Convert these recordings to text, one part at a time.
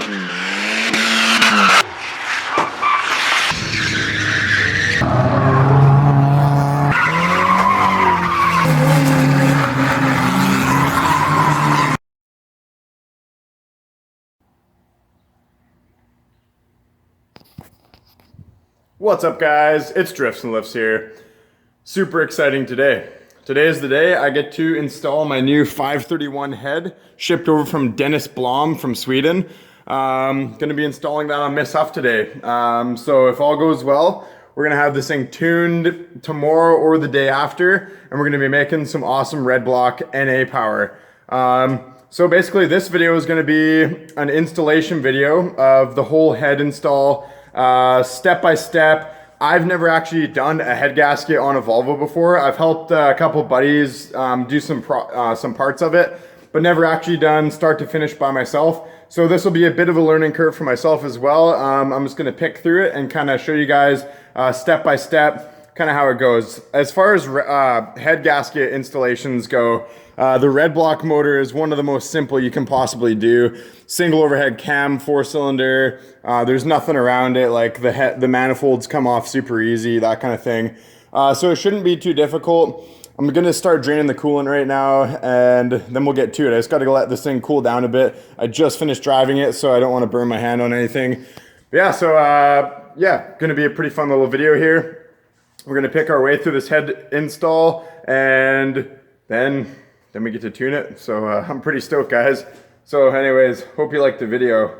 What's up, guys? It's Drifts and Lifts here. Super exciting today. Today is the day I get to install my new 531 head shipped over from Dennis Blom from Sweden. Going to be installing that on Miss Huff today. So if all goes well, we're going to have this thing tuned tomorrow or the day after, and we're going to be making some awesome red block NA power. So basically this video is going to be an installation video of the whole head install, step by step. I've never actually done a head gasket on a Volvo before. I've helped a couple buddies do some parts of it, but never actually done start to finish by myself. So this will be a bit of a learning curve for myself as well. I'm just going to pick through it and kind of show you guys step by step kind of how it goes. As far as head gasket installations go, the red block motor is one of the most simple you can possibly do. Single overhead cam, 4-cylinder. There's nothing around it. Like the manifolds come off super easy, that kind of thing. So it shouldn't be too difficult. I'm gonna start draining the coolant right now, and then we'll get to it. I just gotta let this thing cool down a bit. I just finished driving it, so I don't want to burn my hand on anything. But yeah, so yeah, gonna be a pretty fun little video here. We're gonna pick our way through this head install, and then we get to tune it. So I'm pretty stoked, guys. So anyways, hope you liked the video.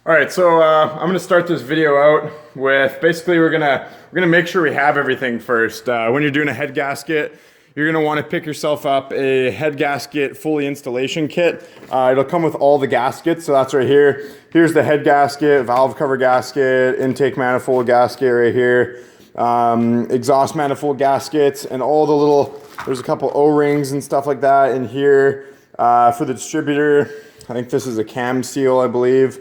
All right, so I'm gonna start this video out with basically we're gonna make sure we have everything first. When you're doing a head gasket, you're gonna want to pick yourself up a head gasket fully installation kit. It'll come with all the gaskets, so that's right here. Here's the head gasket, valve cover gasket, intake manifold gasket right here, exhaust manifold gaskets, and all the little, there's a couple O-rings and stuff like that in here for the distributor. I think this is a cam seal, I believe.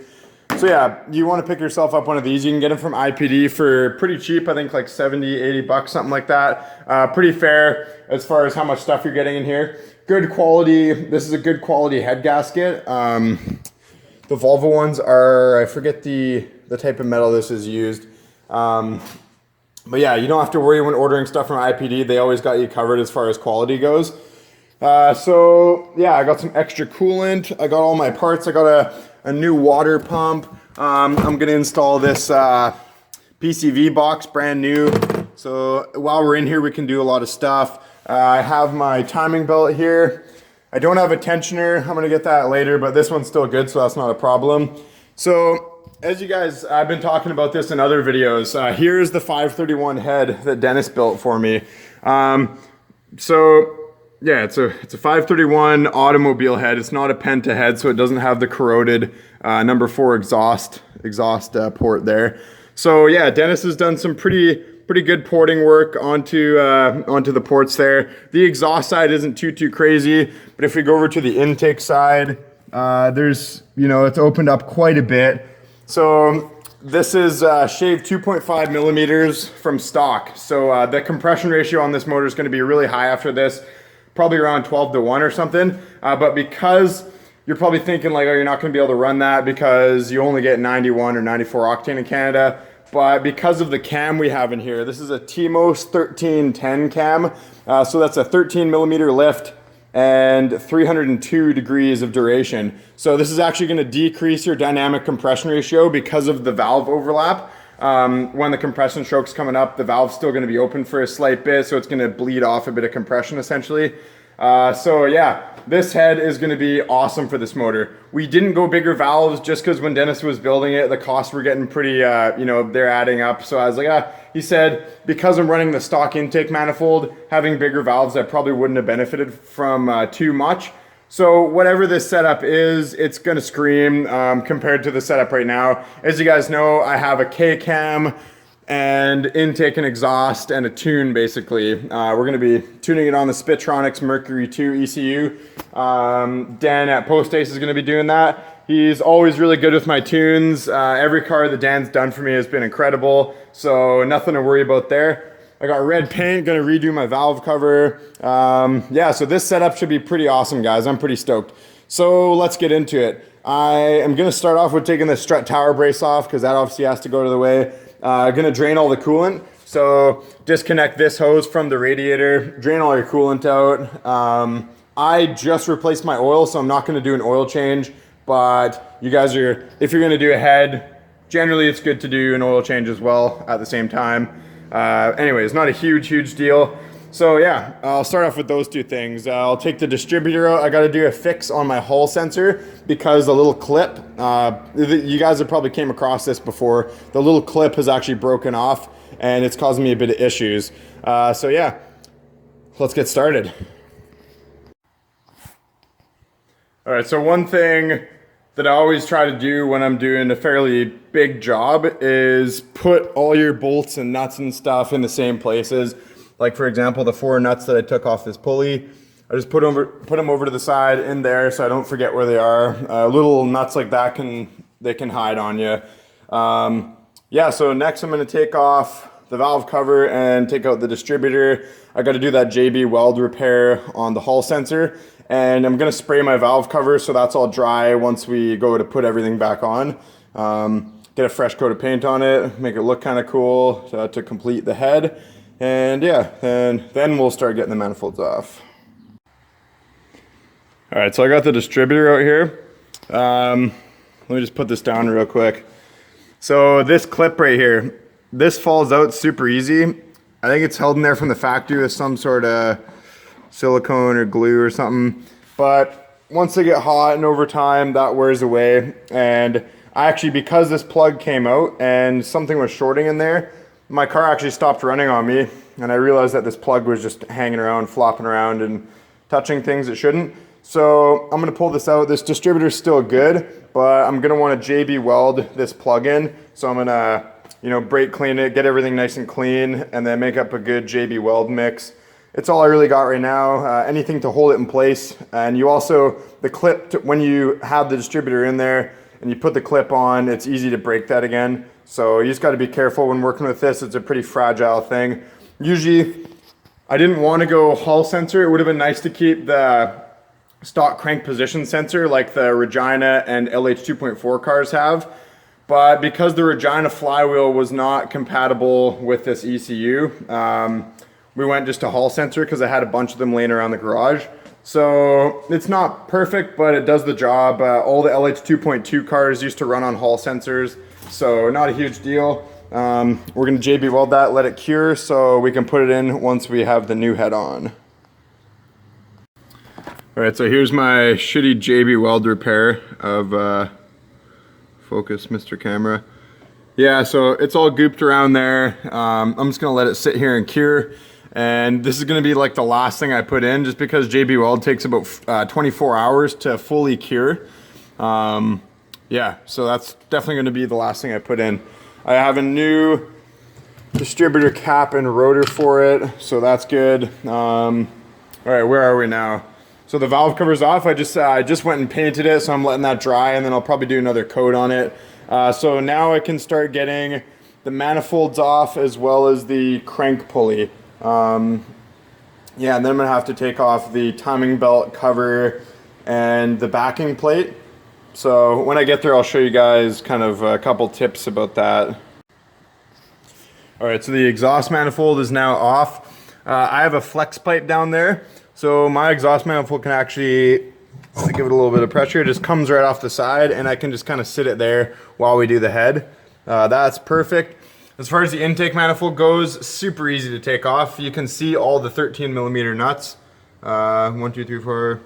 So yeah, you want to pick yourself up one of these. You can get them from IPD for pretty cheap. I think like 70, 80 bucks, something like that. Pretty fair as far as how much stuff you're getting in here. Good quality. This is a good quality head gasket. The Volvo ones are, I forget the type of metal this is used. But yeah, you don't have to worry when ordering stuff from IPD. They always got you covered as far as quality goes. So yeah, I got some extra coolant. I got all my parts. I got a new water pump. I'm gonna install this PCV box, brand new. So while we're in here, we can do a lot of stuff. I have my timing belt here. I don't have a tensioner. I'm gonna get that later, but this one's still good, so that's not a problem. So as you guys, I've been talking about this in other videos. Here's the 531 head that Dennis built for me. So yeah, it's a 531 automobile head. It's not a Penta head, so it doesn't have the corroded number 4 exhaust port there. So yeah, Dennis has done some pretty good porting work onto the ports there. The exhaust side isn't too crazy, but if we go over to the intake side, there's, you know, it's opened up quite a bit. So this is shaved 2.5 millimeters from stock. So the compression ratio on this motor is going to be really high after this. Probably around 12-1 or something. But because you're probably thinking like, oh, you're not gonna be able to run that because you only get 91 or 94 octane in Canada. But because of the cam we have in here, this is a TMOS 1310 cam. So that's a 13 millimeter lift and 302 degrees of duration. So this is actually gonna decrease your dynamic compression ratio because of the valve overlap. When the compression stroke's coming up, the valve's still going to be open for a slight bit, so it's going to bleed off a bit of compression essentially. So yeah, this head is going to be awesome for this motor. We didn't go bigger valves just because when Dennis was building it, the costs were getting pretty, you know, they're adding up. So I was like, he said, because I'm running the stock intake manifold, having bigger valves, I probably wouldn't have benefited from too much. So whatever this setup is, it's gonna scream compared to the setup right now. As you guys know, I have a K-cam and intake and exhaust and a tune basically. We're gonna be tuning it on the Spitronics Mercury 2 ECU. Dan at Postace is gonna be doing that. He's always really good with my tunes. Every car that Dan's done for me has been incredible, so nothing to worry about there. I got red paint, gonna redo my valve cover. Yeah, so this setup should be pretty awesome, guys. I'm pretty stoked. So let's get into it. I am going to start off with taking the strut tower brace off because that obviously has to go to the way. I'm going to drain all the coolant. So disconnect this hose from the radiator, drain all your coolant out. I just replaced my oil, so I'm not going to do an oil change, but you guys are, if you're going to do a head, generally it's good to do an oil change as well at the same time. Anyways, not a huge deal. So yeah, I'll start off with those two things. I'll take the distributor out. I got to do a fix on my Hall sensor because the little clip, you guys have probably came across this before, the little clip has actually broken off and it's causing me a bit of issues. So yeah, let's get started. All right, so one thing that I always try to do when I'm doing a fairly big job is put all your bolts and nuts and stuff in the same places. Like for example, the 4 nuts that I took off this pulley, I just put them over to the side in there so I don't forget where they are. Little nuts like that they can hide on you. Yeah, so next I'm going to take off the valve cover and take out the distributor. I got to do that JB weld repair on the Hall sensor, and I'm going to spray my valve cover so that's all dry once we go to put everything back on. Get a fresh coat of paint on it, make it look kind of cool to complete the head. And yeah, then we'll start getting the manifolds off. All right, so I got the distributor out here. Let me just put this down real quick. So this clip right here, this falls out super easy. I think it's held in there from the factory with some sort of silicone or glue or something. But once they get hot and over time, that wears away. And I actually, because this plug came out and something was shorting in there, my car actually stopped running on me, and I realized that this plug was just hanging around, flopping around, and touching things it shouldn't. So I'm gonna pull this out. This distributor's still good, but I'm gonna wanna JB weld this plug in. So I'm gonna, brake clean it, get everything nice and clean, and then make up a good JB weld mix. It's all I really got right now. Anything to hold it in place. And you also, the clip, when you have the distributor in there and you put the clip on, it's easy to break that again. So you just got to be careful when working with this. It's a pretty fragile thing. Usually, I didn't want to go Hall sensor. It would have been nice to keep the stock crank position sensor like the Regina and LH 2.4 cars have. But because the Regina flywheel was not compatible with this ECU, we went just to Hall sensor because I had a bunch of them laying around the garage. So it's not perfect, but it does the job. All the LH 2.2 cars used to run on Hall sensors. So not a huge deal. We're going to JB weld that, let it cure so we can put it in once we have the new head on. All right, so here's my shitty JB weld repair of focus, Mr. Camera. Yeah, so it's all gooped around there. I'm just going to let it sit here and cure. And this is going to be like the last thing I put in just because JB weld takes about 24 hours to fully cure. Yeah, so that's definitely going to be the last thing I put in. I have a new distributor cap and rotor for it, so that's good. All right, where are we now? So the valve cover's off. I just went and painted it, so I'm letting that dry, and then I'll probably do another coat on it. So now I can start getting the manifolds off as well as the crank pulley. Yeah, and then I'm going to have to take off the timing belt cover and the backing plate. So when I get there, I'll show you guys kind of a couple tips about that. All right, so the exhaust manifold is now off. I have a flex pipe down there. So my exhaust manifold can actually, give it a little bit of pressure, it just comes right off the side and I can just kind of sit it there while we do the head. That's perfect. As far as the intake manifold goes, super easy to take off. You can see all the 13mm nuts. 1, 2, 3, 4,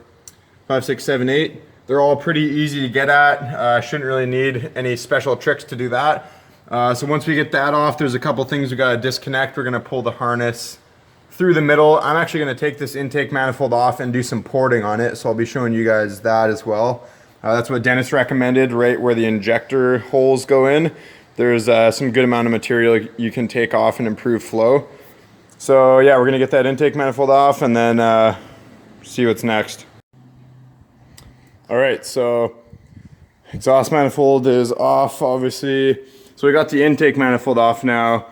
5, 6, 7, 8. They're all pretty easy to get at. Shouldn't really need any special tricks to do that. So once we get that off, there's a couple things we gotta disconnect. We're gonna pull the harness through the middle. I'm actually gonna take this intake manifold off and do some porting on it. So I'll be showing you guys that as well. That's what Dennis recommended, right where the injector holes go in. There's some good amount of material you can take off and improve flow. So yeah, we're gonna get that intake manifold off and then see what's next. All right, so exhaust manifold is off, obviously. So we got the intake manifold off now.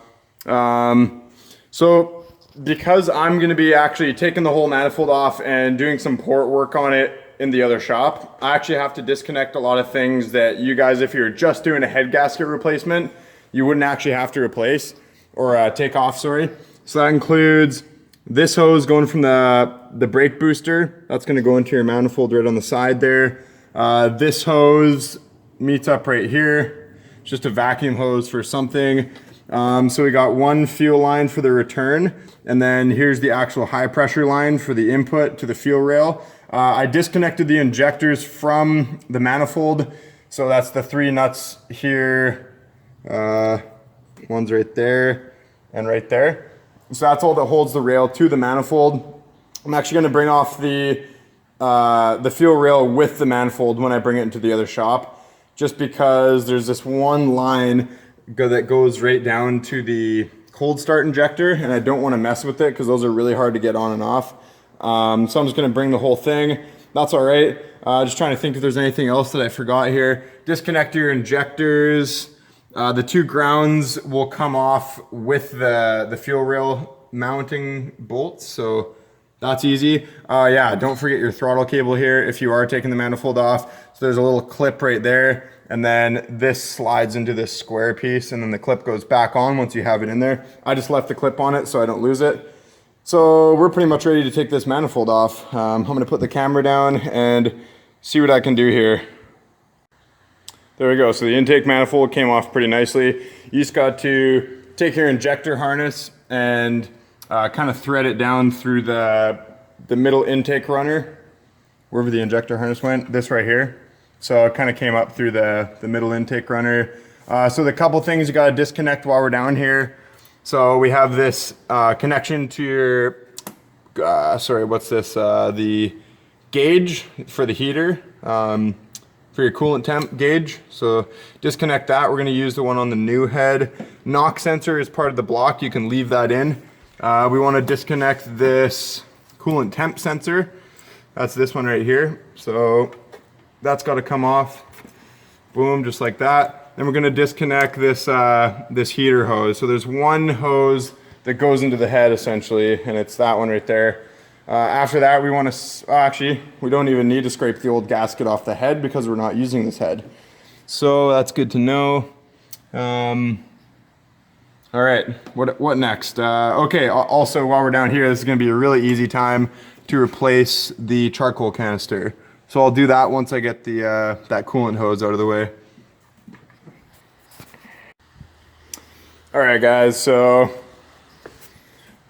So because I'm gonna be actually taking the whole manifold off and doing some port work on it in the other shop. I actually have to disconnect a lot of things that you guys, if you're just doing a head gasket replacement, you wouldn't actually have to replace or take off, sorry. So that includes this hose going from the brake booster. That's gonna go into your manifold right on the side there. This hose meets up right here. It's just a vacuum hose for something. So we got one fuel line for the return, and then here's the actual high pressure line for the input to the fuel rail. I disconnected the injectors from the manifold. So that's the 3 nuts here. One's right there and right there. So that's all that holds the rail to the manifold. I'm actually gonna bring off the fuel rail with the manifold when I bring it into the other shop, just because there's this one line that goes right down to the cold start injector, and I don't want to mess with it because those are really hard to get on and off. So I'm just going to bring the whole thing. That's all right. Just trying to think if there's anything else that I forgot here. Disconnect your injectors. The 2 grounds will come off with the fuel rail mounting bolts, so that's easy. Yeah, don't forget your throttle cable here if you are taking the manifold off. So there's a little clip right there, and then this slides into this square piece, and then the clip goes back on once you have it in there. I just left the clip on it so I don't lose it. So we're pretty much ready to take this manifold off. I'm gonna put the camera down and see what I can do here. There we go. So the intake manifold came off pretty nicely. You just got to take your injector harness and kind of thread it down through the middle intake runner, wherever the injector harness went, this right here. So it kind of came up through the middle intake runner. So the couple things you got to disconnect while we're down here. So we have this connection to your, sorry, what's this? The gauge for the heater, for your coolant temp gauge. So disconnect that. We're going to use the one on the new head. Knock sensor is part of the block. You can leave that in. We want to disconnect this coolant temp sensor. That's this one right here. So that's got to come off. Boom, just like that. Then we're going to disconnect this this heater hose. So there's one hose that goes into the head essentially, and it's that one right there. After that, we want to, actually, we don't even need to scrape the old gasket off the head because we're not using this head. So that's good to know. All right, what next? Okay, also while we're down here, this is gonna be a really easy time to replace the charcoal canister. So I'll do that once I get the that coolant hose out of the way. All right, guys, so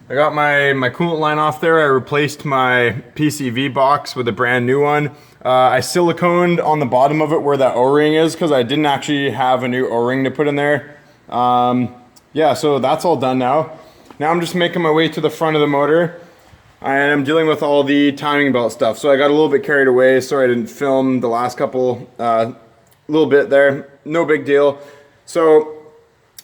I got my coolant line off there. I replaced my PCV box with a brand new one. I siliconed on the bottom of it where that O-ring is because I didn't actually have a new O-ring to put in there. Yeah, so that's all done now. Now I'm just making my way to the front of the motor, and I'm dealing with all the timing belt stuff. So I got a little bit carried away. Sorry I didn't film the last couple, little bit there. No big deal. So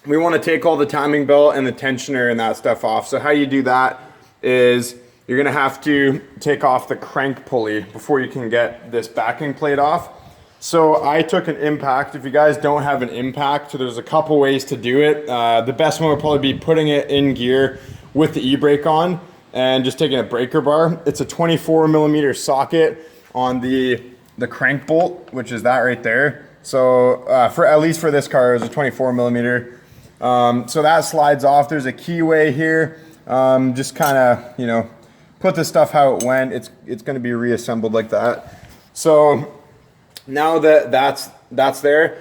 we want to take all the timing belt and the tensioner and that stuff off. So how you do that is you're going to have to take off the crank pulley before you can get this backing plate off. So I took an impact. If you guys don't have an impact, so there's a couple ways to do it. The best one would probably be putting it in gear with the e-brake on and just taking a breaker bar. It's a 24mm socket on the crank bolt, which is that right there. So for at least for this car, it's a 24mm. So that slides off. There's a keyway here. Just kind of, you know, put the stuff how it went. It's going to be reassembled like that. So now that that's there,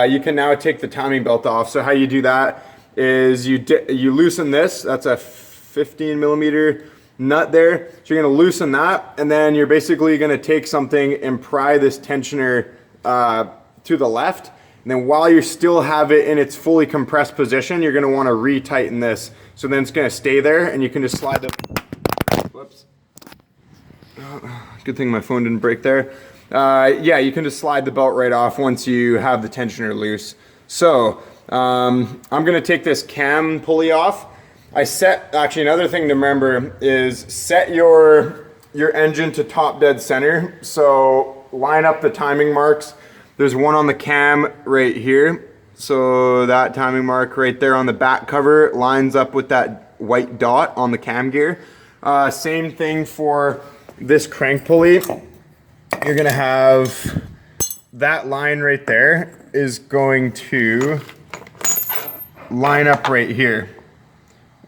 you can now take the timing belt off. So how you do that is you loosen this. That's a 15mm nut there. So you're going to loosen that, and then you're basically going to take something and pry this tensioner to the left. And then while you still have it in its fully compressed position, you're going to want to retighten this. So then it's going to stay there, and you can just slide the. Whoops. Good thing my phone didn't break there. Yeah, you can just slide the belt right off once you have the tensioner loose. So I'm going to take this cam pulley off. Actually, another thing to remember is set your engine to top dead center. So line up the timing marks. There's one on the cam right here. So that timing mark right there on the back cover lines up with that white dot on the cam gear. Same thing for this crank pulley. you're gonna have that line right there is going to line up right here.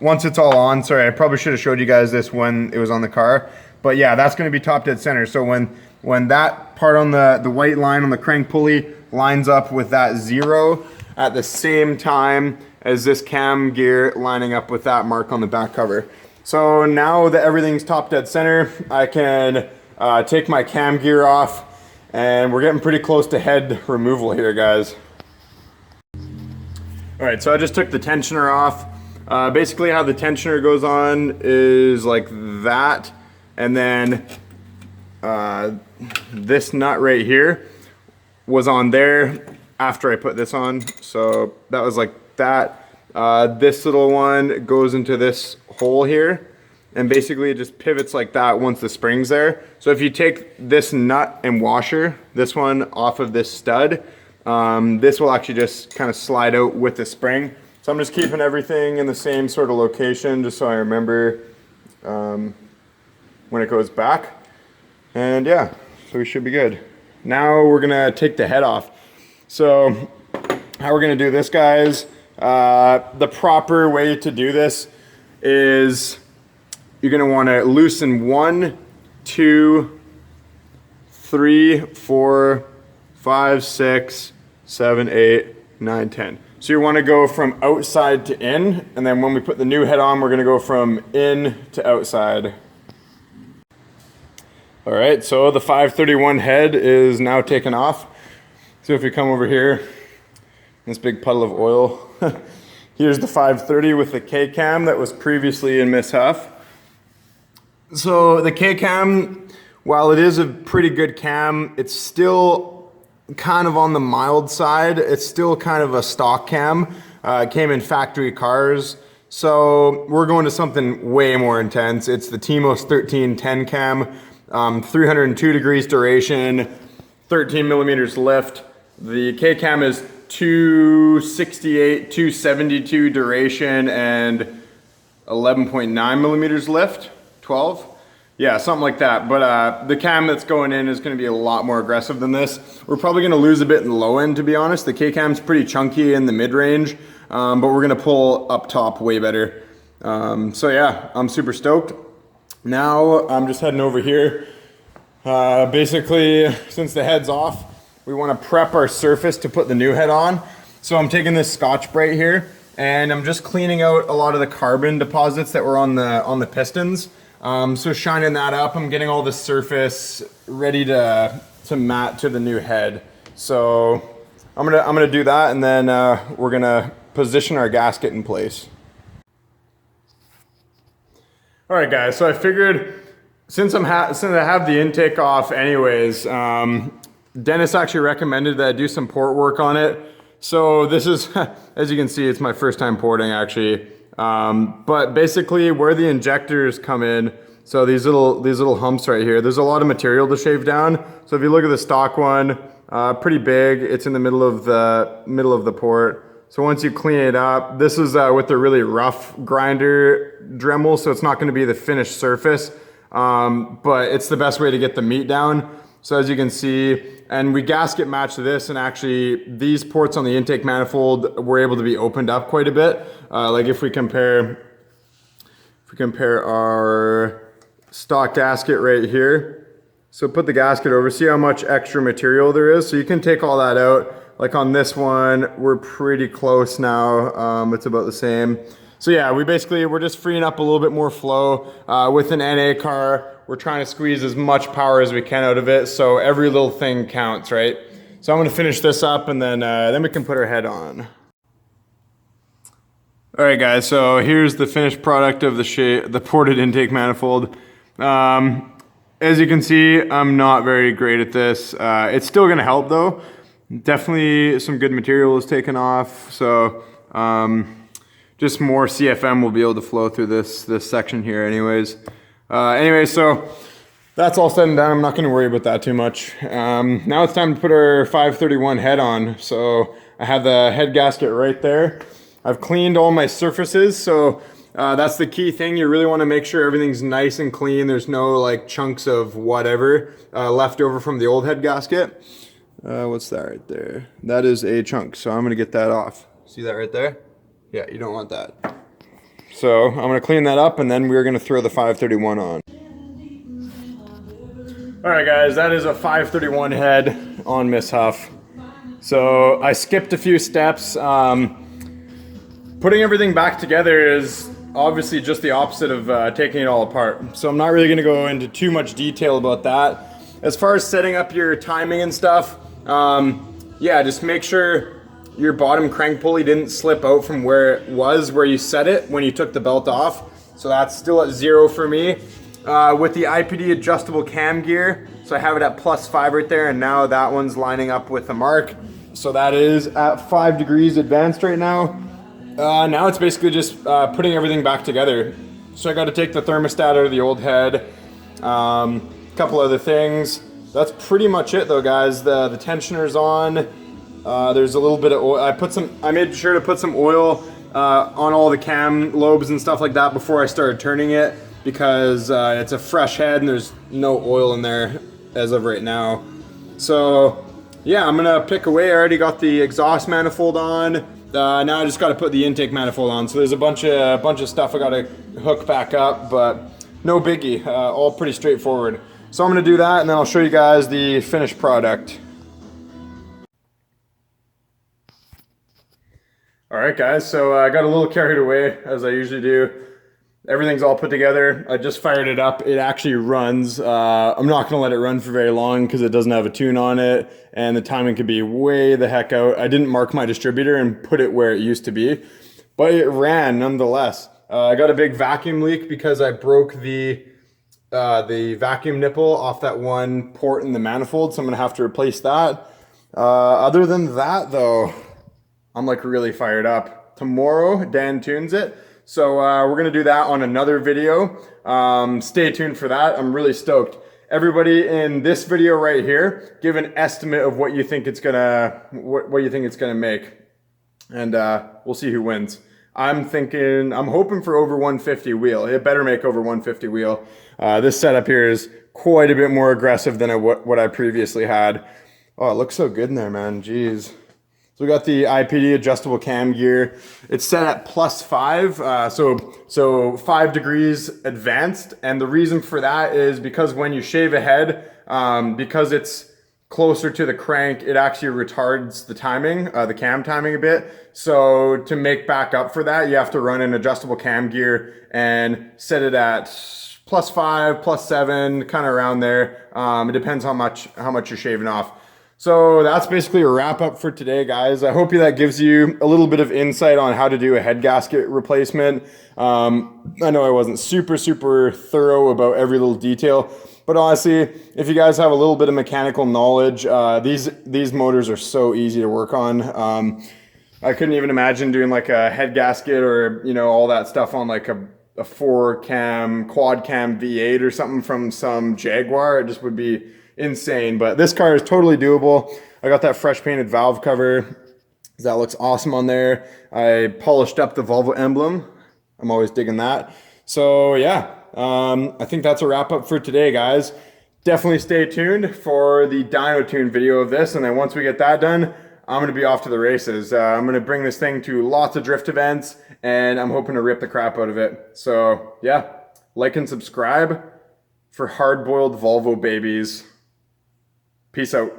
Once it's all on, sorry, I probably should have showed you guys this when it was on the car, but yeah, that's gonna be top dead center. So when that part on the white line on the crank pulley lines up with that 0 at the same time as this cam gear lining up with that mark on the back cover. So now that everything's top dead center, I can take my cam gear off, and we're getting pretty close to head removal here, guys. All right, so I just took the tensioner off. Basically how the tensioner goes on is like that, and then this nut right here was on there after I put this on. So that was like that. This little one goes into this hole here, and basically it just pivots like that once the spring's there. So if you take this nut and washer, this one off of this stud, this will actually just kind of slide out with the spring. So I'm just keeping everything in the same sort of location just so I remember when it goes back. And yeah, so we should be good. Now we're gonna take the head off. So how we're gonna do this, guys, the proper way to do this is you're gonna wanna loosen 1, 2, 3, 4, 5, 6, 7, 8, 9, 10. So you wanna go from outside to in, and then when we put the new head on, we're gonna go from in to outside. All right, so the 531 head is now taken off. So if you come over here, this big puddle of oil, here's the 530 with the K-cam that was previously in Miss Huff. So the K-cam, while it is a pretty good cam, it's still kind of on the mild side. It's still kind of a stock cam. It came in factory cars. So we're going to something way more intense. It's the Timos 1310 cam. 302 degrees duration, 13 millimeters lift. The K-cam is 268, 272 duration, and 11.9 millimeters lift, 12. Yeah, something like that. But the cam that's going in is going to be a lot more aggressive than this. We're probably going to lose a bit in the low end, to be honest. The K-cam's pretty chunky in the mid-range, but we're going to pull up top way better. So yeah, I'm super stoked. Now I'm just heading over here. Basically, since the head's off, we want to prep our surface to put the new head on. So I'm taking this Scotch-Brite here, and I'm just cleaning out a lot of the carbon deposits that were on the pistons. So shining that up, I'm getting all the surface ready to mat to the new head. So I'm gonna do that, and then we're gonna position our gasket in place. All right, guys, so I figured since I have the intake off anyways, Dennis actually recommended that I do some port work on it. So this is, as you can see, it's my first time porting actually. But basically where the injectors come in, so these little humps right here, there's a lot of material to shave down. So if you look at the stock one, pretty big, it's in the middle of the port. So once you clean it up, this is with the really rough grinder Dremel, so it's not going to be the finished surface, but it's the best way to get the meat down. So as you can see, and we gasket match this, and actually these ports on the intake manifold were able to be opened up quite a bit. Like if we compare our stock gasket right here, so put the gasket over, see how much extra material there is. So you can take all that out. Like on this one, we're pretty close now. It's about the same. So yeah, we're just freeing up a little bit more flow. With an NA car, we're trying to squeeze as much power as we can out of it. So every little thing counts, right? So I'm gonna finish this up, and then we can put our head on. All right, guys, so here's the finished product of the ported intake manifold. As you can see, I'm not very great at this. It's still gonna help though. Definitely some good material is taken off, so just more CFM will be able to flow through this section here anyways. So that's all said and done. I'm not gonna worry about that too much. Now it's time to put our 531 head on. So I have the head gasket right there. I've cleaned all my surfaces, so that's the key thing. You really want to make sure everything's nice and clean. There's no like chunks of whatever left over from the old head gasket. What's that right there? That is a chunk, so I'm gonna get that off. See that right there? Yeah, you don't want that. So I'm gonna clean that up, and then we're gonna throw the 531 on. All right, guys, that is a 531 head on Miss Huff. So I skipped a few steps. Putting everything back together is obviously just the opposite of taking it all apart. So I'm not really gonna go into too much detail about that. As far as setting up your timing and stuff, yeah, just make sure your bottom crank pulley didn't slip out from where it was, where you set it when you took the belt off. So that's still at 0 for me. With the IPD adjustable cam gear, so I have it at +5 right there, and now that one's lining up with the mark. So that is at 5 degrees advanced right now. Now it's basically just putting everything back together. So I got to take the thermostat out of the old head. Couple other things. That's pretty much it though, guys. The tensioner's on. There's a little bit of oil. I made sure to put some oil on all the cam lobes and stuff like that before I started turning it, because it's a fresh head and there's no oil in there as of right now. So yeah, I'm gonna pick away. I already got the exhaust manifold on. Now I just got to put the intake manifold on. So there's a bunch of stuff I got to hook back up, but no biggie. All pretty straightforward. So I'm gonna do that, and then I'll show you guys the finished product. All right, guys. So I got a little carried away, as I usually do. Everything's all put together. I just fired it up. It actually runs. I'm not gonna let it run for very long because it doesn't have a tune on it, and the timing could be way the heck out. I didn't mark my distributor and put it where it used to be, but it ran nonetheless. I got a big vacuum leak because I broke the vacuum nipple off that one port in the manifold, so I'm gonna have to replace that. Other than that though, I'm like really fired up. Tomorrow, Dan tunes it. So we're gonna do that on another video. Stay tuned for that. I'm really stoked. Everybody in this video right here, give an estimate of what you think it's gonna make, and we'll see who wins. I'm hoping for over 150 wheel. It better make over 150 wheel. This setup here is quite a bit more aggressive than what I previously had. Oh, it looks so good in there, man. Jeez. So we got the IPD adjustable cam gear. It's set at +5, so 5 degrees advanced. And the reason for that is because when you shave a head, because it's closer to the crank, it actually retards the timing, the cam timing a bit. So to make back up for that, you have to run an adjustable cam gear and set it at +5, +7, kind of around there. It depends how much you're shaving off. So that's basically a wrap up for today, guys. I hope that gives you a little bit of insight on how to do a head gasket replacement. I know I wasn't super thorough about every little detail, but honestly, if you guys have a little bit of mechanical knowledge, these motors are so easy to work on. I couldn't even imagine doing like a head gasket or, you know, all that stuff on like a 4-cam, quad cam V8 or something from some Jaguar. It just would be insane, but this car is totally doable. I got that fresh painted valve cover. That looks awesome on there. I polished up the Volvo emblem. I'm always digging that. So yeah, I think that's a wrap up for today, guys. Definitely stay tuned for the dyno tune video of this, and then once we get that done, I'm gonna be off to the races. I'm gonna bring this thing to lots of drift events, and I'm hoping to rip the crap out of it. So yeah, like and subscribe for hard-boiled Volvo babies. Peace out.